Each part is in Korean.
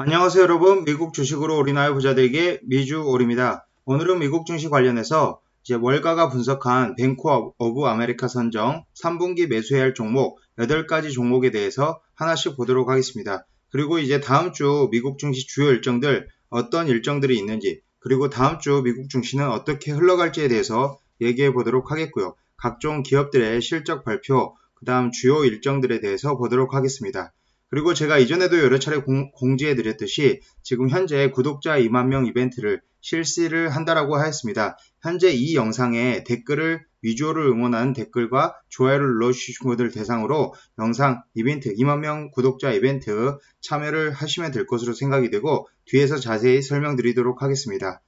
안녕하세요 여러분. 미국 주식으로 올인하여 부자 되기 미주올입니다. 오늘은 미국 증시 관련해서 이제 월가가 분석한 뱅크 오브 아메리카 선정 3분기 매수해야 할 종목 8가지 종목에 대해서 하나씩 보도록 하겠습니다. 그리고 이제 다음 주 미국 증시 주요 일정들 어떤 일정들이 있는지, 그리고 다음 주 미국 증시는 어떻게 흘러갈지에 대해서 얘기해 보도록 하겠고요. 각종 기업들의 실적 발표, 그 다음 주요 일정들에 대해서 보도록 하겠습니다. 그리고 제가 이전에도 여러 차례 공지해 드렸듯이 지금 현재 구독자 2만 명 이벤트를 실시를 한다라고 하였습니다. 현재 이 영상에 댓글을 위주어를 응원하는 댓글과 좋아요를 눌러주신 분들 대상으로 영상 이벤트 2만 명 구독자 이벤트 참여를 하시면 될 것으로 생각이 되고, 뒤에서 자세히 설명드리도록 하겠습니다.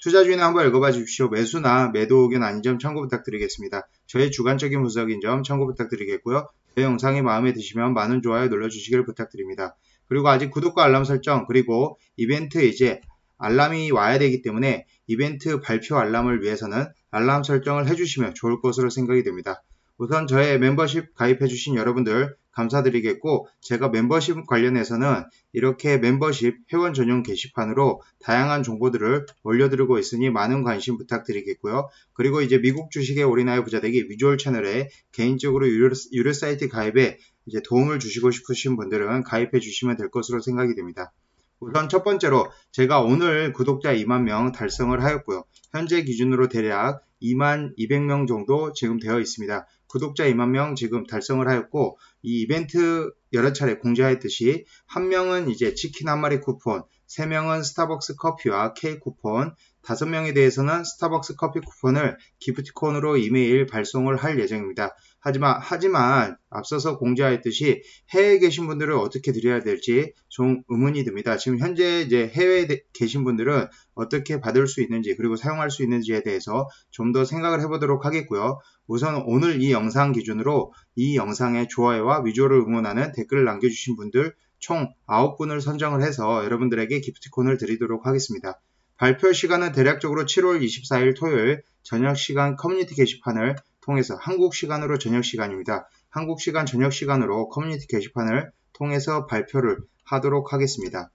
투자주의는 한번 읽어봐 주십시오. 매수나 매도 의견 아닌 점 참고 부탁드리겠습니다. 저의 주관적인 분석인 점 참고 부탁드리겠고요. 제 영상이 마음에 드시면 많은 좋아요 눌러주시길 부탁드립니다. 그리고 아직 구독과 알람 설정, 그리고 이벤트 이제 알람이 와야 되기 때문에 이벤트 발표 알람을 위해서는 알람 설정을 해주시면 좋을 것으로 생각이 됩니다. 우선 저의 멤버십 가입해주신 여러분들 감사드리겠고, 제가 멤버십 관련해서는 이렇게 멤버십 회원 전용 게시판으로 다양한 정보들을 올려드리고 있으니 많은 관심 부탁드리겠고요. 그리고 이제 미국 주식에 올인하여 부자되기 위주얼 채널에 개인적으로 유료 사이트 가입에 이제 도움을 주시고 싶으신 분들은 가입해 주시면 될 것으로 생각이 됩니다. 우선 첫 번째로 제가 오늘 구독자 2만 명 달성을 하였고요. 현재 기준으로 대략 2만 200명 정도 지금 되어 있습니다. 구독자 2만 명 지금 달성을 하였고, 이 이벤트 여러 차례 공지하였듯이 한 명은 이제 치킨 한 마리 쿠폰, 3명은 스타벅스 커피와 케이크 쿠폰, 5명에 대해서는 스타벅스 커피 쿠폰을 기프티콘으로 이메일 발송을 할 예정입니다. 하지만 앞서서 공지하였듯이 해외에 계신 분들은 어떻게 드려야 될지 좀 의문이 듭니다. 지금 현재 이제 해외에 계신 분들은 어떻게 받을 수 있는지, 그리고 사용할 수 있는지에 대해서 좀 더 생각을 해보도록 하겠고요. 우선 오늘 이 영상 기준으로 이 영상에 좋아요와 위조를 응원하는 댓글을 남겨주신 분들 총 9분을 선정을 해서 여러분들에게 기프티콘을 드리도록 하겠습니다. 발표 시간은 대략적으로 7월 24일 토요일 저녁 시간 커뮤니티 게시판을 통해서, 한국 시간으로 저녁 시간입니다. 한국 시간 저녁 시간으로 커뮤니티 게시판을 통해서 발표를 하도록 하겠습니다.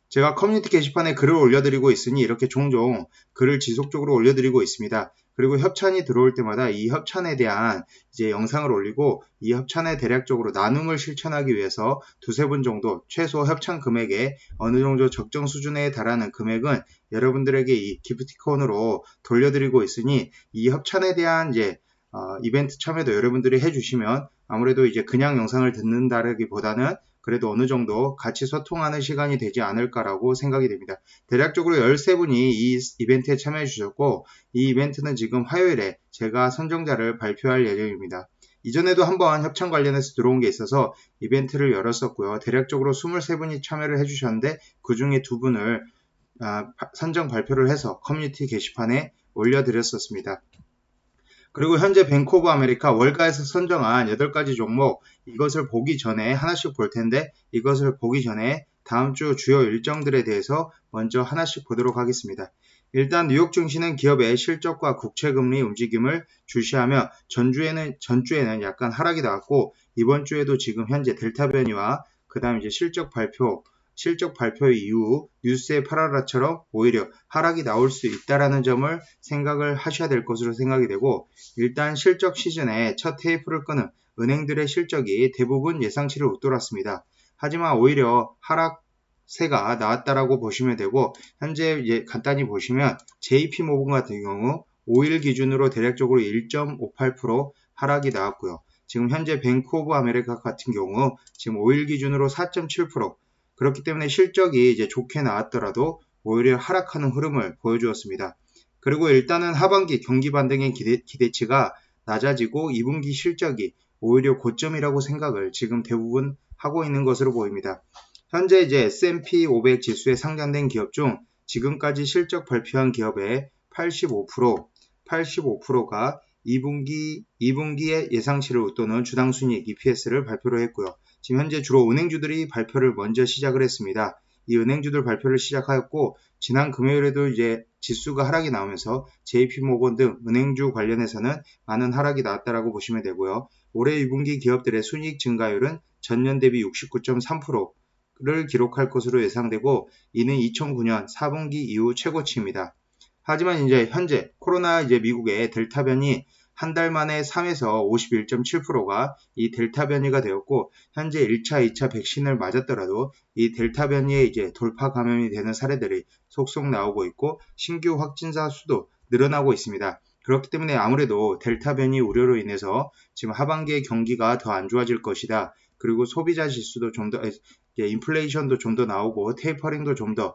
제가 커뮤니티 게시판에 글을 올려드리고 있으니 이렇게 종종 글을 지속적으로 올려드리고 있습니다. 그리고 협찬이 들어올 때마다 이 협찬에 대한 이제 영상을 올리고, 이 협찬에 대략적으로 나눔을 실천하기 위해서 두세 분 정도, 최소 협찬 금액에 어느 정도 적정 수준에 달하는 금액은 여러분들에게 이 기프티콘으로 돌려드리고 있으니, 이 협찬에 대한 이제 이벤트 참여도 여러분들이 해주시면 아무래도 이제 그냥 영상을 듣는다기보다는 그래도 어느 정도 같이 소통하는 시간이 되지 않을까라고 생각이 됩니다. 대략적으로 13분이 이 이벤트에 참여해 주셨고, 이 이벤트는 지금 화요일에 제가 선정자를 발표할 예정입니다. 이전에도 한번 협찬 관련해서 들어온 게 있어서 이벤트를 열었었고요. 대략적으로 23분이 참여를 해주셨는데 그 중에 2분을 선정 발표를 해서 커뮤니티 게시판에 올려드렸었습니다. 그리고 현재 뱅크 오브 아메리카 월가에서 선정한 8가지 종목, 이것을 보기 전에 하나씩 볼 텐데, 이것을 보기 전에 다음 주 주요 일정들에 대해서 먼저 하나씩 보도록 하겠습니다. 일단 뉴욕 증시는 기업의 실적과 국채금리 움직임을 주시하며 전주에는 약간 하락이 나왔고, 이번 주에도 지금 현재 델타 변이와 그 다음 이제 실적 발표 이후 뉴스의 파라라처럼 오히려 하락이 나올 수 있다라는 점을 생각을 하셔야 될 것으로 생각이 되고, 일단 실적 시즌에 첫 테이프를 끄는 은행들의 실적이 대부분 예상치를 웃돌았습니다. 하지만 오히려 하락세가 나왔다라고 보시면 되고, 현재 간단히 보시면 JP모건 같은 경우 5일 기준으로 대략적으로 1.58% 하락이 나왔고요. 지금 현재 뱅크 오브 아메리카 같은 경우 지금 5일 기준으로 4.7%, 그렇기 때문에 실적이 이제 좋게 나왔더라도 오히려 하락하는 흐름을 보여주었습니다. 그리고 일단은 하반기 경기 반등의 기대치가 낮아지고 2분기 실적이 오히려 고점이라고 생각을 지금 대부분 하고 있는 것으로 보입니다. 현재 이제 S&P 500 지수에 상장된 기업 중 지금까지 실적 발표한 기업의 85%가 2분기에 예상치를 웃도는 주당순이익 EPS를 발표를 했고요. 지금 현재 주로 은행주들이 발표를 먼저 시작을 했습니다. 이 은행주들 발표를 시작하였고, 지난 금요일에도 이제 지수가 하락이 나오면서 JP모건 등 은행주 관련해서는 많은 하락이 나왔다라고 보시면 되고요. 올해 2분기 기업들의 순이익 증가율은 전년 대비 69.3%, 를 기록할 것으로 예상되고 이는 2009년 4분기 이후 최고치입니다. 하지만 이제 현재 코로나 미국의 델타 변이 한 달 만에 3에서 51.7%가 이 델타 변이가 되었고 현재 1차, 2차 백신을 맞았더라도 이 델타 변이에 돌파 감염이 되는 사례들이 속속 나오고 있고 신규 확진자 수도 늘어나고 있습니다. 그렇기 때문에 아무래도 델타 변이 우려로 인해서 지금 하반기에 경기가 더 안 좋아질 것이다. 그리고 소비자 지수도 좀 더 인플레이션도 좀 더 나오고 테이퍼링도 좀 더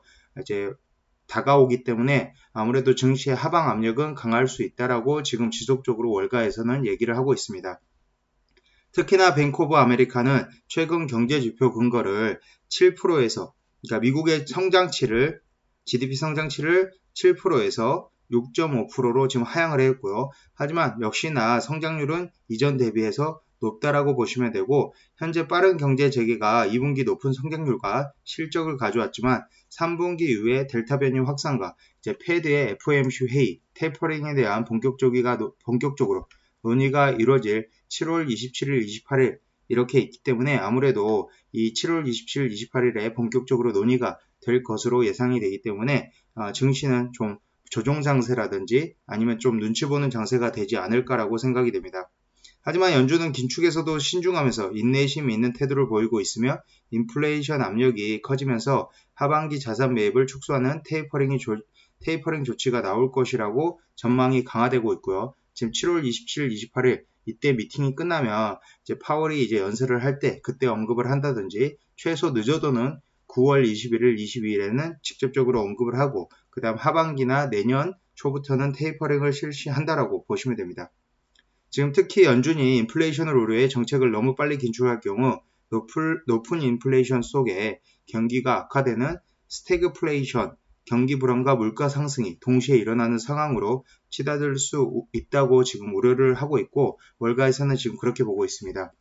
다가오기 때문에 아무래도 증시의 하방 압력은 강할 수 있다라고 지금 지속적으로 월가에서는 얘기를 하고 있습니다. 특히나 뱅크 오브 아메리카는 최근 경제 지표 근거를 7%에서 그러니까 미국의 성장치를 GDP 성장치를 7%에서 6.5%로 지금 하향을 했고요. 하지만 역시나 성장률은 이전 대비해서 높다라고 보시면 되고 현재 빠른 경제 재개가 2분기 높은 성장률과 실적을 가져왔지만 3분기 이후에 델타 변이 확산과 패드의 FOMC 회의, 테이퍼링에 대한 본격적으로 논의가 이루어질 7월 27일, 28일 이렇게 있기 때문에 아무래도 이 7월 27일, 28일에 본격적으로 논의가 될 것으로 예상이 되기 때문에 증시는 좀 조정 장세라든지 아니면 좀 눈치 보는 장세가 되지 않을까라고 생각이 됩니다. 하지만 연준은 긴축에서도 신중하면서 인내심 있는 태도를 보이고 있으며 인플레이션 압력이 커지면서 하반기 자산 매입을 축소하는 테이퍼링 조치가 나올 것이라고 전망이 강화되고 있고요. 지금 7월 27일, 28일 이때 미팅이 끝나면 파월이 연설을 할 때 그때 언급을 한다든지 최소 늦어도는 9월 21일, 22일에는 직접적으로 언급을 하고 그 다음 하반기나 내년 초부터는 테이퍼링을 실시한다라고 보시면 됩니다. 지금 특히 연준이 인플레이션을 우려해 정책을 너무 빨리 긴축할 경우 높은 인플레이션 속에 경기가 악화되는 스태그플레이션, 경기 불안과 물가 상승이 동시에 일어나는 상황으로 치닫을 수 있다고 지금 우려를 하고 있고 월가에서는 지금 그렇게 보고 있습니다.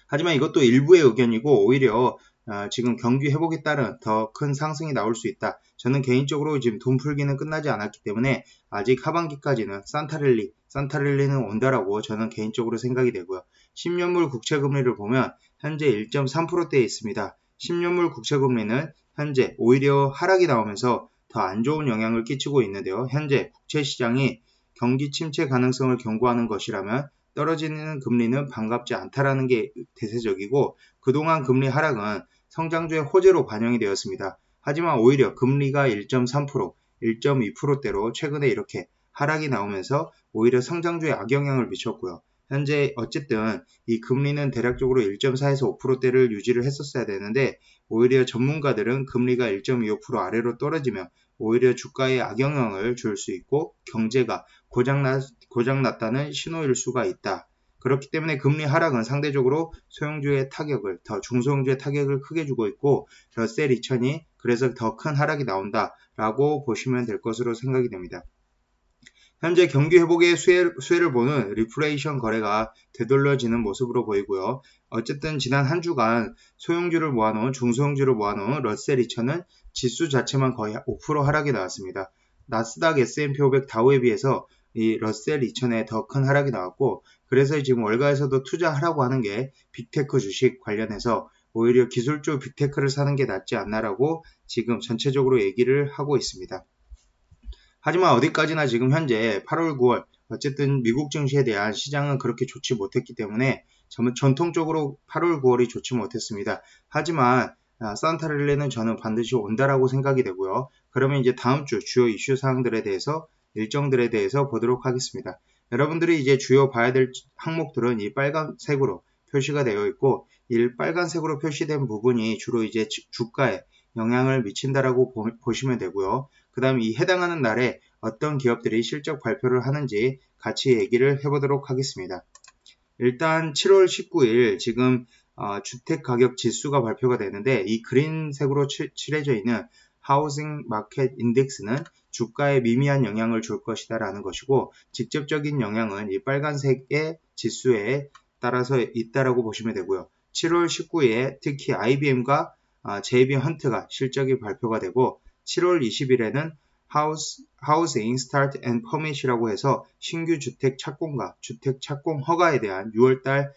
하지만 이것도 일부의 의견이고 오히려 지금 경기 회복에 따른 더 큰 상승이 나올 수 있다. 저는 개인적으로 지금 돈 풀기는 끝나지 않았기 때문에 아직 하반기까지는 산타랠리는 온다라고 저는 개인적으로 생각이 되고요. 10년물 국채금리를 보면 현재 1.3%대에 있습니다. 10년물 국채금리는 현재 오히려 하락이 나오면서 더 안 좋은 영향을 끼치고 있는데요. 현재 국채시장이 경기 침체 가능성을 경고하는 것이라면 떨어지는 금리는 반갑지 않다라는 게 대세적이고 그동안 금리 하락은 성장주의 호재로 반영이 되었습니다. 하지만 오히려 금리가 1.3%, 1.2%대로 최근에 이렇게 하락이 나오면서 오히려 성장주에 악영향을 미쳤고요. 현재 어쨌든 이 금리는 대략적으로 1.4에서 5%대를 유지를 했었어야 되는데 오히려 전문가들은 금리가 1.25% 아래로 떨어지면 오히려 주가에 악영향을 줄 수 있고 경제가 고장났다는 신호일 수가 있다. 그렇기 때문에 금리 하락은 상대적으로 소형주의 타격을 더 중소형주의 타격을 크게 주고 있고 러셀 2000이 그래서 더 큰 하락이 나온다라고 보시면 될 것으로 생각이 됩니다. 현재 경기 회복의 수혜를 보는 리플레이션 거래가 되돌려지는 모습으로 보이고요. 어쨌든 지난 한 주간 소형주를 모아놓은 중소형주를 모아놓은 러셀 2000은 지수 자체만 거의 5% 하락이 나왔습니다. 나스닥 S&P 500 다우에 비해서 이 러셀 2000에 더 큰 하락이 나왔고 그래서 지금 월가에서도 투자하라고 하는 게 빅테크 주식 관련해서 오히려 기술주 빅테크를 사는 게 낫지 않나라고 지금 전체적으로 얘기를 하고 있습니다. 하지만 어디까지나 지금 현재 8월, 9월 어쨌든 미국 증시에 대한 시장은 그렇게 좋지 못했기 때문에 전통적으로 8월, 9월이 좋지 못했습니다. 하지만 산타랠리는 저는 반드시 온다라고 생각이 되고요. 그러면 이제 다음 주 주요 이슈 사항들에 대해서 일정들에 대해서 보도록 하겠습니다. 여러분들이 이제 주요 봐야 될 항목들은 이 빨간색으로 표시가 되어 있고 이 빨간색으로 표시된 부분이 주로 이제 주가에 영향을 미친다라고 보시면 되고요. 그 다음 이 해당하는 날에 어떤 기업들이 실적 발표를 하는지 같이 얘기를 해보도록 하겠습니다. 일단 7월 19일 지금 주택가격 지수가 발표가 되는데 이 그린색으로 칠해져 있는 하우징 마켓 인덱스는 주가에 미미한 영향을 줄 것이다 라는 것이고 직접적인 영향은 이 빨간색의 지수에 따라서 있다라고 보시면 되고요. 7월 19일에 특히 IBM과 JB 헌트가 실적이 발표가 되고 7월 20일에는 하우싱 스타트 앤 퍼밋이라고 해서 신규 주택 착공과 주택 착공 허가에 대한 6월달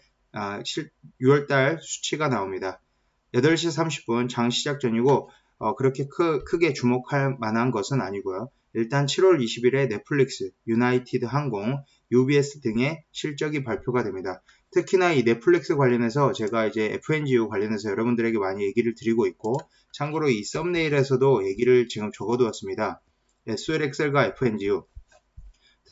수치가 나옵니다. 8시 30분 장 시작 전이고 그렇게 크게 주목할 만한 것은 아니고요. 일단 7월 20일에 넷플릭스, 유나이티드 항공, UBS 등의 실적이 발표가 됩니다. 특히나 이 넷플릭스 관련해서 제가 이제 FNGU 관련해서 여러분들에게 많이 얘기를 드리고 있고, 참고로 이 썸네일에서도 얘기를 지금 적어두었습니다. SLXL과 FNGU.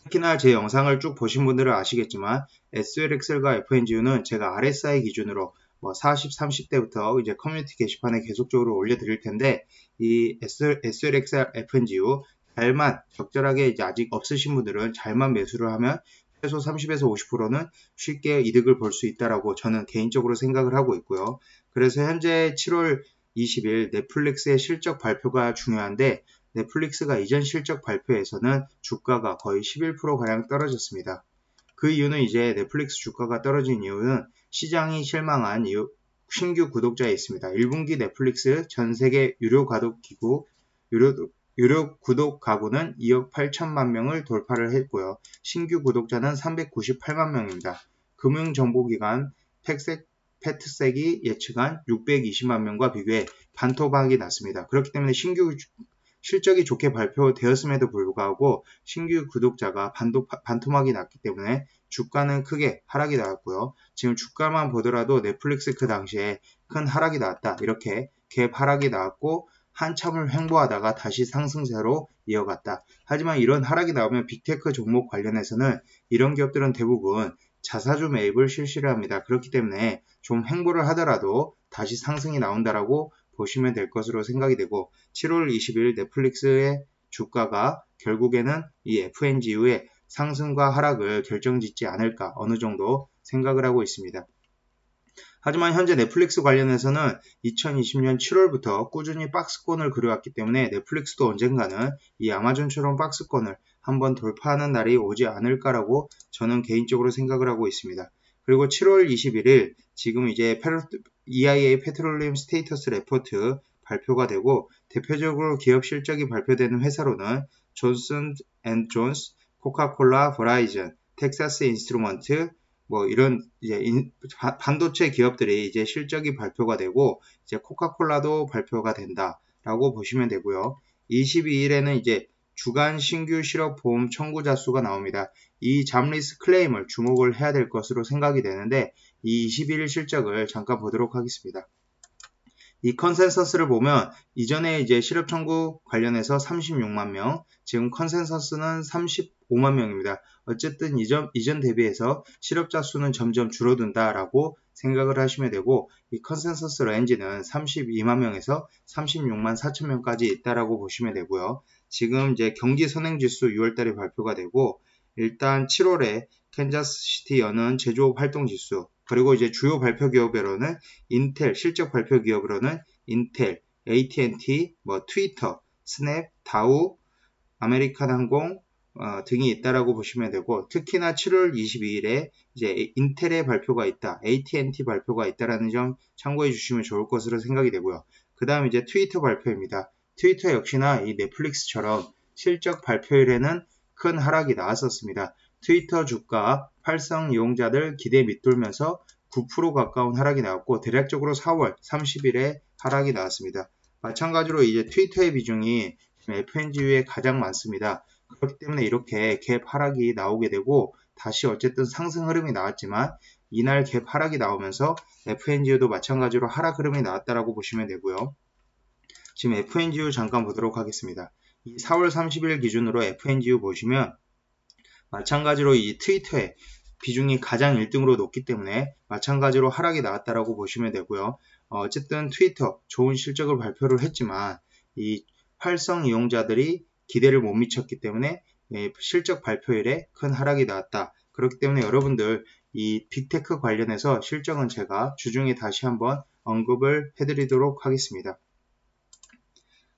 특히나 제 영상을 쭉 보신 분들은 아시겠지만 SLXL과 FNGU는 제가 RSI 기준으로 40, 30대부터 이제 커뮤니티 게시판에 계속적으로 올려드릴 텐데, 이 SLXL, FNGU 잘만 적절하게 이제 아직 없으신 분들은 잘만 매수를 하면 최소 30에서 50%는 쉽게 이득을 볼 수 있다라고 저는 개인적으로 생각을 하고 있고요. 그래서 현재 7월 20일 넷플릭스의 실적 발표가 중요한데, 넷플릭스가 이전 실적 발표에서는 주가가 거의 11%가량 떨어졌습니다. 그 이유는 이제 넷플릭스 주가가 떨어진 이유는 시장이 실망한 신규 구독자에 있습니다. 1분기 넷플릭스 전 세계 유료 구독 가구는 2억 8천만 명을 돌파를 했고요. 신규 구독자는 398만 명입니다. 금융정보기관 패트색이 예측한 620만 명과 비교해 반토막이 났습니다. 그렇기 때문에 신규 실적이 좋게 발표되었음에도 불구하고 신규 구독자가 반토막이 났기 때문에 주가는 크게 하락이 나왔고요. 지금 주가만 보더라도 넷플릭스 그 당시에 큰 하락이 나왔다. 이렇게 갭 하락이 나왔고 한참을 횡보하다가 다시 상승세로 이어갔다. 하지만 이런 하락이 나오면 빅테크 종목 관련해서는 이런 기업들은 대부분 자사주 매입을 실시를 합니다. 그렇기 때문에 좀 횡보를 하더라도 다시 상승이 나온다라고 보시면 될 것으로 생각이 되고, 7월 20일 넷플릭스의 주가가 결국에는 이 FNGU의 상승과 하락을 결정짓지 않을까 어느 정도 생각을 하고 있습니다. 하지만 현재 넷플릭스 관련해서는 2020년 7월부터 꾸준히 박스권을 그려왔기 때문에 넷플릭스도 언젠가는 이 아마존처럼 박스권을 한번 돌파하는 날이 오지 않을까라고 저는 개인적으로 생각을 하고 있습니다. 그리고 7월 21일 지금 이제 EIA 페트롤리움 스테이터스 레포트 발표가 되고, 대표적으로 기업 실적이 발표되는 회사로는 존슨 앤 존스, 코카콜라, 버라이즌, 텍사스 인스트루먼트, 이런 이제 반도체 기업들이 이제 실적이 발표가 되고, 이제 코카콜라도 발표가 된다라고 보시면 되고요. 22일에는 이제 주간 신규 실업 보험 청구자 수가 나옵니다. 이 잡리스 클레임을 주목을 해야 될 것으로 생각이 되는데, 이 21일 실적을 잠깐 보도록 하겠습니다. 이 컨센서스를 보면 이전에 이제 실업 청구 관련해서 36만 명, 지금 컨센서스는 35만 명입니다. 어쨌든 이전 대비해서 실업자 수는 점점 줄어든다라고 생각을 하시면 되고, 이 컨센서스 렌지는 32만 명에서 36만 4천 명까지 있다라고 보시면 되고요. 지금 이제 경기 선행지수 6월달에 발표가 되고, 일단 7월에 캔자스시티 여는 제조업 활동 지수, 그리고 이제 주요 발표 기업으로는 인텔, 실적 발표 기업으로는 인텔, AT&T, 트위터, 스냅, 다우, 아메리칸 항공 등이 있다라고 보시면 되고, 특히나 7월 22일에 이제 인텔의 발표가 있다, AT&T 발표가 있다라는 점 참고해 주시면 좋을 것으로 생각이 되고요. 그 다음 이제 트위터 발표입니다. 트위터 역시나 이 넷플릭스처럼 실적 발표일에는 큰 하락이 나왔었습니다. 트위터 주가 활성 이용자들 기대 밑돌면서 9% 가까운 하락이 나왔고, 대략적으로 4월 30일에 하락이 나왔습니다. 마찬가지로 이제 트위터의 비중이 FNGU에 가장 많습니다. 그렇기 때문에 이렇게 갭 하락이 나오게 되고, 다시 어쨌든 상승 흐름이 나왔지만 이날 갭 하락이 나오면서 FNGU도 마찬가지로 하락 흐름이 나왔다라고 보시면 되고요. 지금 FNGU 잠깐 보도록 하겠습니다. 이 4월 30일 기준으로 FNGU 보시면 마찬가지로 이 트위터의 비중이 가장 1등으로 높기 때문에 마찬가지로 하락이 나왔다라고 보시면 되고요. 어쨌든 트위터 좋은 실적을 발표를 했지만 이 활성 이용자들이 기대를 못 미쳤기 때문에 실적 발표일에 큰 하락이 나왔다. 그렇기 때문에 여러분들 이 빅테크 관련해서 실적은 제가 주중에 다시 한번 언급을 해드리도록 하겠습니다.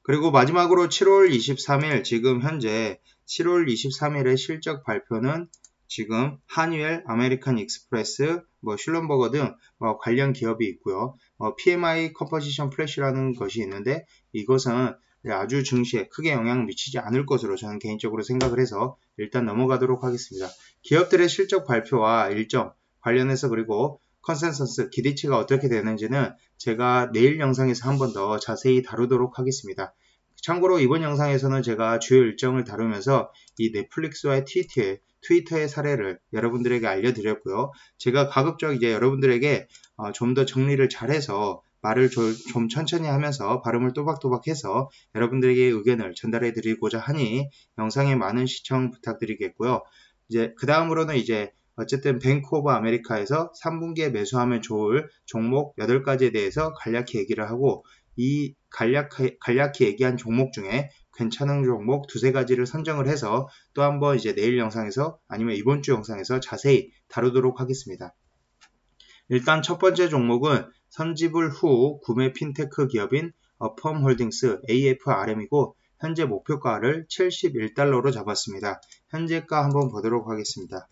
그리고 마지막으로 7월 23일, 지금 현재 7월 23일의 실적 발표는 지금 한유엘, 아메리칸 익스프레스, 슐럼버거 등 관련 기업이 있고요. PMI 컴포지션 플래시라는 것이 있는데, 이것은 아주 증시에 크게 영향을 미치지 않을 것으로 저는 개인적으로 생각을 해서 일단 넘어가도록 하겠습니다. 기업들의 실적 발표와 일정 관련해서, 그리고 컨센서스, 기대치가 어떻게 되는지는 제가 내일 영상에서 한 번 더 자세히 다루도록 하겠습니다. 참고로 이번 영상에서는 제가 주요 일정을 다루면서 이 넷플릭스와의 트위터의 사례를 여러분들에게 알려드렸고요. 제가 가급적 이제 여러분들에게 좀 더 정리를 잘해서 말을 좀 천천히 하면서 발음을 또박또박해서 여러분들에게 의견을 전달해 드리고자 하니 영상에 많은 시청 부탁드리겠고요. 이제 그 다음으로는 이제 어쨌든 뱅크 오브 아메리카에서 3분기에 매수하면 좋을 종목 8가지에 대해서 간략히 얘기를 하고 이 간략히 얘기한 종목 중에 괜찮은 종목 2-3가지를 선정을 해서 또 한번 이제 내일 영상에서 아니면 이번 주 영상에서 자세히 다루도록 하겠습니다. 일단 첫 번째 종목은 선지불 후 구매 핀테크 기업인 어펌홀딩스 AFRM이고 현재 목표가를 71달러로 잡았습니다. 현재가 한번 보도록 하겠습니다.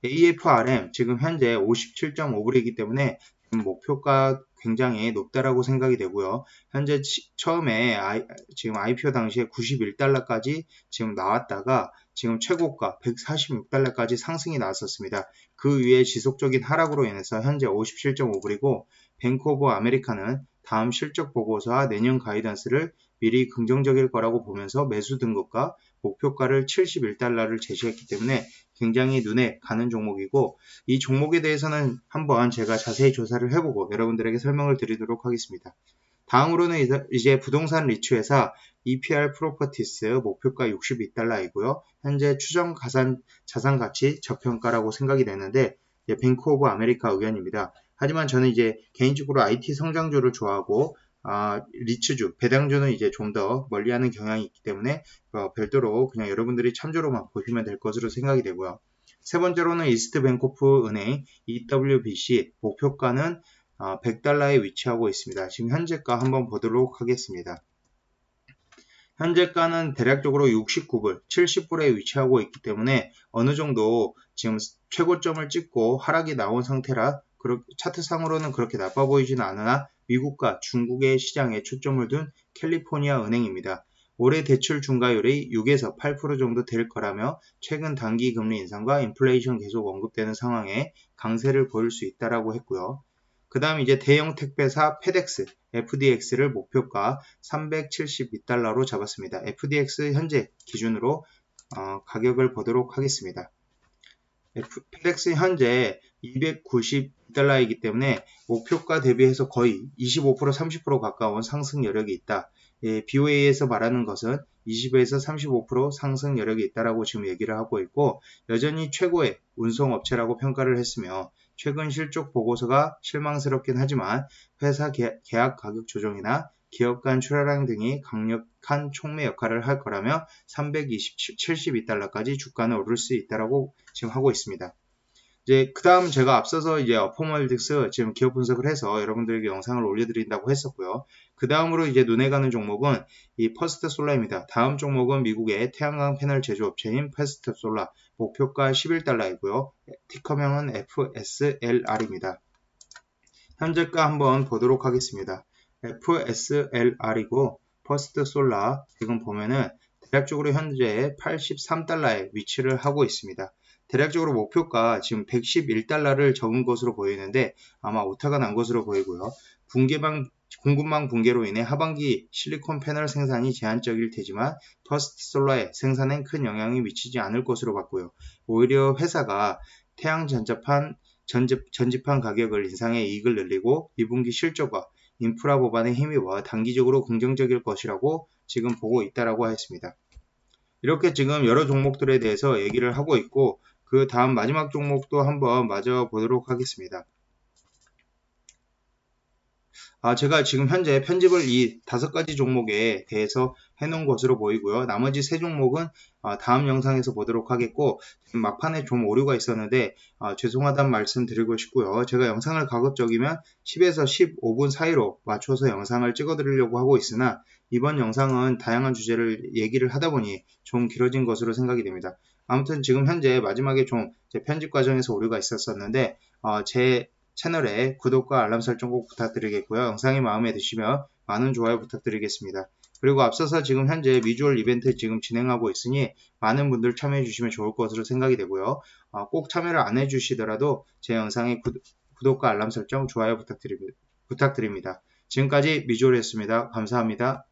AFRM 지금 현재 57.5불이기 때문에 목표가 굉장히 높다라고 생각이 되고요. 현재 처음에 지금 IPO 당시에 91달러까지 지금 나왔다가 지금 최고가 146달러까지 상승이 나왔었습니다. 그 위에 지속적인 하락으로 인해서 현재 57.5불이고 뱅크 오브 아메리카는 다음 실적 보고서와 내년 가이던스를 미리 긍정적일 거라고 보면서 매수 등급과 목표가를 71달러를 제시했기 때문에 굉장히 눈에 가는 종목이고 이 종목에 대해서는 한번 제가 자세히 조사를 해보고 여러분들에게 설명을 드리도록 하겠습니다. 다음으로는 이제 부동산 리츠회사 EPR 프로퍼티스 목표가 62달러이고요. 현재 추정 자산 가치 저평가라고 생각이 되는데 뱅크 오브 아메리카 의견입니다. 하지만 저는 이제 개인적으로 IT 성장주를 좋아하고 리츠주, 배당주는 이제 좀 더 멀리하는 경향이 있기 때문에 별도로 그냥 여러분들이 참조로만 보시면 될 것으로 생각이 되고요. 세 번째로는 이스트뱅코프 은행 EWBC 목표가는 100달러에 위치하고 있습니다. 지금 현재가 한번 보도록 하겠습니다. 현재가는 대략적으로 69불, 70불에 위치하고 있기 때문에 어느 정도 지금 최고점을 찍고 하락이 나온 상태라 차트상으로는 그렇게 나빠 보이지는 않으나 미국과 중국의 시장에 초점을 둔 캘리포니아 은행입니다. 올해 대출 중과율이 6에서 8% 정도 될 거라며 최근 단기 금리 인상과 인플레이션 계속 언급되는 상황에 강세를 보일 수 있다라고 했고요. 그 다음 이제 대형 택배사 페덱스, FDX를 목표가 372달러로 잡았습니다. FDX 현재 기준으로 가격을 보도록 하겠습니다. 페덱스 현재 292달러이기 때문에 목표가 대비해서 거의 25% 30% 가까운 상승 여력이 있다. BOA에서 말하는 것은 20에서 35% 상승 여력이 있다라고 지금 얘기를 하고 있고 여전히 최고의 운송업체라고 평가를 했으며 최근 실적 보고서가 실망스럽긴 하지만 회사 계약 가격 조정이나 기업 간 출하량 등이 강력한 촉매 역할을 할 거라며 372달러까지 주가는 오를 수 있다라고 지금 하고 있습니다. 이제 그 다음 제가 앞서서 이제 어퍼몰딩스 지금 기업 분석을 해서 여러분들에게 영상을 올려드린다고 했었고요. 그 다음으로 이제 눈에 가는 종목은 이 퍼스트 솔라입니다. 다음 종목은 미국의 태양광 패널 제조업체인 퍼스트 솔라 목표가 11달러이고요. 티커명은 FSLR입니다. 현재가 한번 보도록 하겠습니다. FSLR이고 퍼스트 솔라 지금 보면은 대략적으로 현재 83달러에 위치를 하고 있습니다. 대략적으로 목표가 지금 111달러를 적은 것으로 보이는데 아마 오타가 난 것으로 보이고요. 공급망 붕괴로 인해 하반기 실리콘 패널 생산이 제한적일 테지만 퍼스트 솔라의 생산엔 큰 영향이 미치지 않을 것으로 봤고요. 오히려 회사가 태양 전지판 가격을 인상해 이익을 늘리고 2분기 실적과 인프라 보완에 힘입어 단기적으로 긍정적일 것이라고 지금 보고 있다라고 했습니다. 이렇게 지금 여러 종목들에 대해서 얘기를 하고 있고 그 다음 마지막 종목도 한번 마저 보도록 하겠습니다. 제가 지금 현재 편집을 이 5가지 종목에 대해서 해놓은 것으로 보이고요. 나머지 3종목은 다음 영상에서 보도록 하겠고 막판에 좀 오류가 있었는데 죄송하다는 말씀 드리고 싶고요. 제가 영상을 가급적이면 10에서 15분 사이로 맞춰서 영상을 찍어 드리려고 하고 있으나 이번 영상은 다양한 주제를 얘기를 하다 보니 좀 길어진 것으로 생각이 됩니다. 아무튼 지금 현재 마지막에 좀 제 편집 과정에서 오류가 있었었는데 제 채널에 구독과 알람 설정 꼭 부탁드리겠고요. 영상이 마음에 드시면 많은 좋아요 부탁드리겠습니다. 그리고 앞서서 지금 현재 미주얼 이벤트 지금 진행하고 있으니 많은 분들 참여해 주시면 좋을 것으로 생각이 되고요. 꼭 참여를 안 해주시더라도 제 영상에 구독과 알람 설정, 좋아요 부탁드립니다. 지금까지 미주홀이었습니다. 감사합니다.